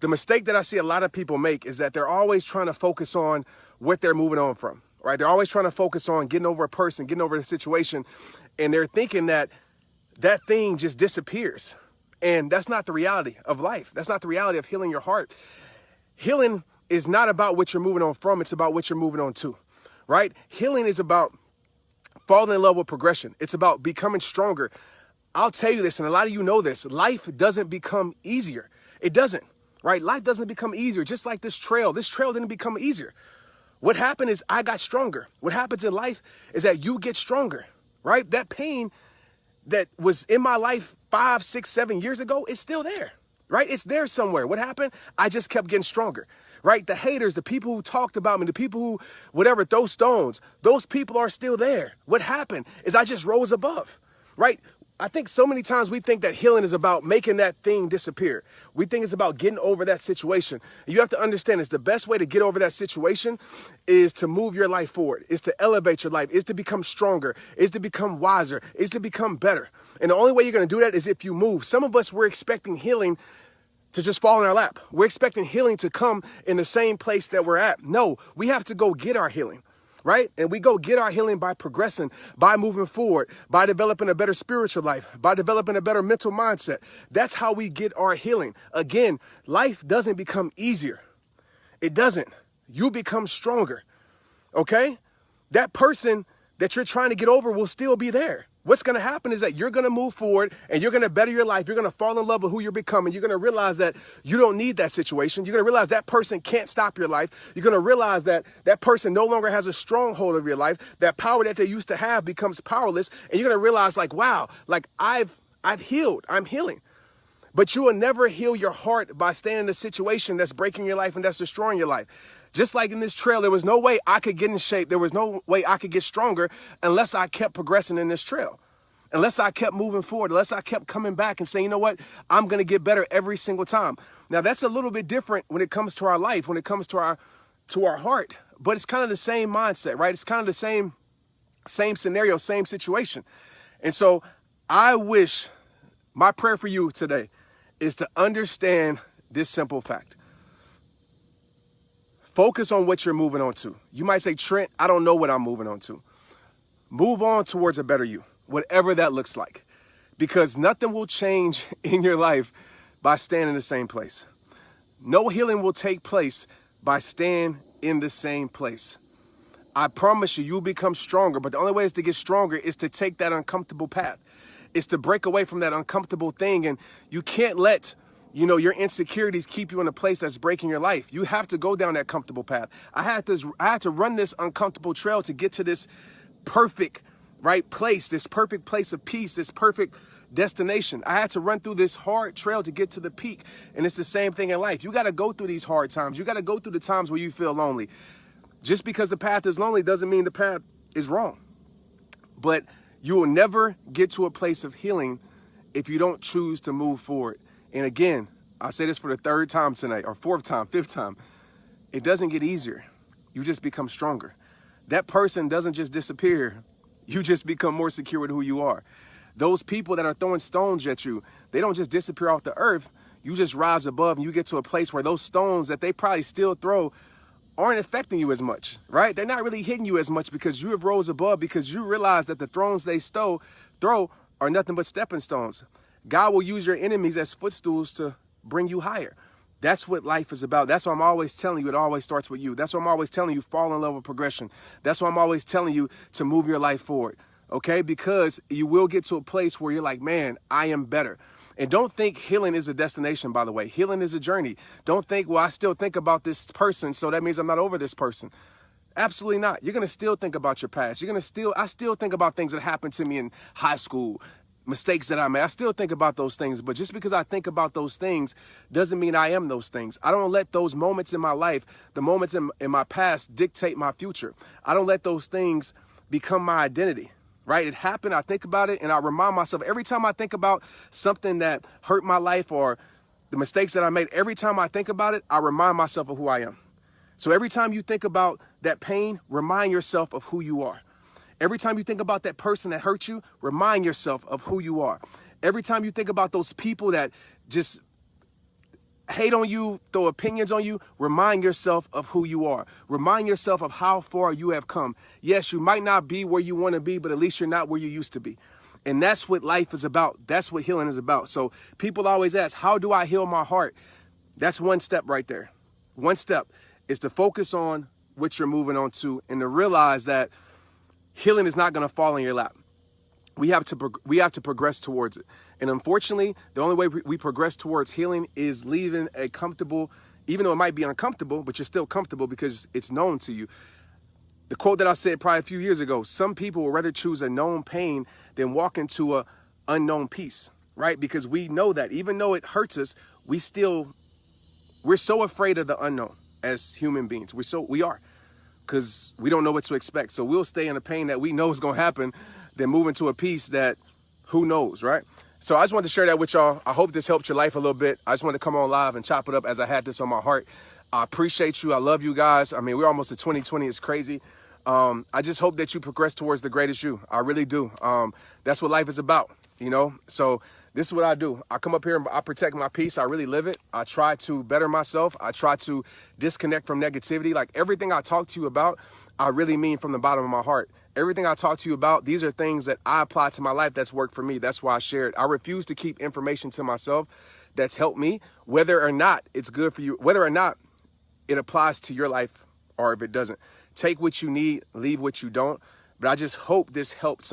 the mistake that I see a lot of people make is that they're always trying to focus on what they're moving on from, right? They're always trying to focus on getting over a person, getting over a situation, and they're thinking that that thing just disappears. And that's not the reality of life. That's not the reality of healing your heart. Healing is not about what you're moving on from. It's about what you're moving on to, right? Healing is about falling in love with progression. It's about becoming stronger. I'll tell you this, and a lot of you know this, life doesn't become easier. It doesn't, right? Life doesn't become easier. Just like this trail didn't become easier. What happened is I got stronger. What happens in life is that you get stronger, right? That pain that was in my life 5, 6, 7 years ago is still there, right? It's there somewhere. What happened? I just kept getting stronger, right? The haters, the people who talked about me, the people who, whatever, throw stones, those people are still there. What happened is I just rose above, right? I think so many times we think that healing is about making that thing disappear. We think it's about getting over that situation. You have to understand it's the best way to get over that situation is to move your life forward, is to elevate your life, is to become stronger, is to become wiser, is to become better. And the only way you're going to do that is if you move. Some of us, we're expecting healing to just fall in our lap. We're expecting healing to come in the same place that we're at. No, we have to go get our healing. Right? And we go get our healing by progressing, by moving forward, by developing a better spiritual life, by developing a better mental mindset. That's how we get our healing. Again, life doesn't become easier. It doesn't. You become stronger. Okay? That person that you're trying to get over will still be there. What's going to happen is that you're going to move forward and you're going to better your life. You're going to fall in love with who you're becoming. You're going to realize that you don't need that situation. You're going to realize that person can't stop your life. You're going to realize that that person no longer has a stronghold of your life. That power that they used to have becomes powerless. And you're going to realize like, wow, like I've healed. I'm healing. But you will never heal your heart by staying in a situation that's breaking your life and that's destroying your life. Just like in this trail, there was no way I could get in shape. There was no way I could get stronger unless I kept progressing in this trail. Unless I kept moving forward, unless I kept coming back and saying, you know what, I'm going to get better every single time. Now, that's a little bit different when it comes to our life, when it comes to our heart. But it's kind of the same mindset, right? It's kind of the same scenario, same situation. And so I wish, my prayer for you today is to understand this simple fact. Focus on what you're moving on to. You might say, Trent, I don't know what I'm moving on to. Move on towards a better you, whatever that looks like, because nothing will change in your life by staying in the same place. No healing will take place by staying in the same place. I promise you, you'll become stronger, but the only way is to get stronger is to take that uncomfortable path. It's to break away from that uncomfortable thing, and you can't let your insecurities keep you in a place that's breaking your life. You have to go down that comfortable path. I had to run this uncomfortable trail to get to this perfect, right place, this perfect place of peace, this perfect destination. I had to run through this hard trail to get to the peak. And it's the same thing in life. You got to go through these hard times. You got to go through the times where you feel lonely. Just because the path is lonely doesn't mean the path is wrong. But you will never get to a place of healing if you don't choose to move forward. And again, I say this for the third time tonight, or fourth time, fifth time. It doesn't get easier. You just become stronger. That person doesn't just disappear. You just become more secure with who you are. Those people that are throwing stones at you, they don't just disappear off the earth. You just rise above and you get to a place where those stones that they probably still throw aren't affecting you as much, right? They're not really hitting you as much because you have rose above, because you realize that the thrones they throw are nothing but stepping stones. God will use your enemies as footstools to bring you higher. That's what life is about. That's why I'm always telling you it always starts with you. That's why I'm always telling you fall in love with progression. That's why I'm always telling you to move your life forward, okay? Because you will get to a place where you're like, man, I am better. And don't think healing is a destination, by the way. Healing is a journey. Don't think, well, I still think about this person, so that means I'm not over this person. Absolutely not. You're going to still think about your past. I still think about things that happened to me in high school, mistakes that I made. I still think about those things, but just because I think about those things doesn't mean I am those things. I don't let those moments in my life, the moments in my past, dictate my future. I don't let those things become my identity, right? It happened, I think about it, and I remind myself every time I think about something that hurt my life or the mistakes that I made, every time I think about it, I remind myself of who I am. So every time you think about that pain, remind yourself of who you are. Every time you think about that person that hurt you, remind yourself of who you are. Every time you think about those people that just hate on you, throw opinions on you, remind yourself of who you are. Remind yourself of how far you have come. Yes, you might not be where you want to be, but at least you're not where you used to be. And that's what life is about. That's what healing is about. So people always ask, how do I heal my heart? That's one step right there. One step is to focus on what you're moving on to and to realize that healing is not going to fall in your lap. We have to progress towards it. And unfortunately, the only way we progress towards healing is leaving a comfortable, even though it might be uncomfortable, but you're still comfortable because it's known to you. The quote that I said probably a few years ago, some people would rather choose a known pain than walk into a unknown peace, right? Because we know that even though it hurts us, we're so afraid of the unknown as human beings. We are, because we don't know what to expect. So we'll stay in the pain that we know is going to happen than move into a peace that who knows, right? So I just wanted to share that with y'all. I hope this helped your life a little bit. I just wanted to come on live and chop it up as I had this on my heart. I appreciate you. I love you guys. I mean, we're almost at 2020. It's crazy. I just hope that you progress towards the greatest you. I really do. That's what life is about, you know? So this is what I do. I come up here and I protect my peace. I really live it. I try to better myself. I try to disconnect from negativity. Like everything I talk to you about, I really mean from the bottom of my heart. Everything I talk to you about, these are things that I apply to my life that's worked for me. That's why I share it. I refuse to keep information to myself that's helped me, whether or not it's good for you, whether or not it applies to your life or if it doesn't. Take what you need, leave what you don't. But I just hope this helped some.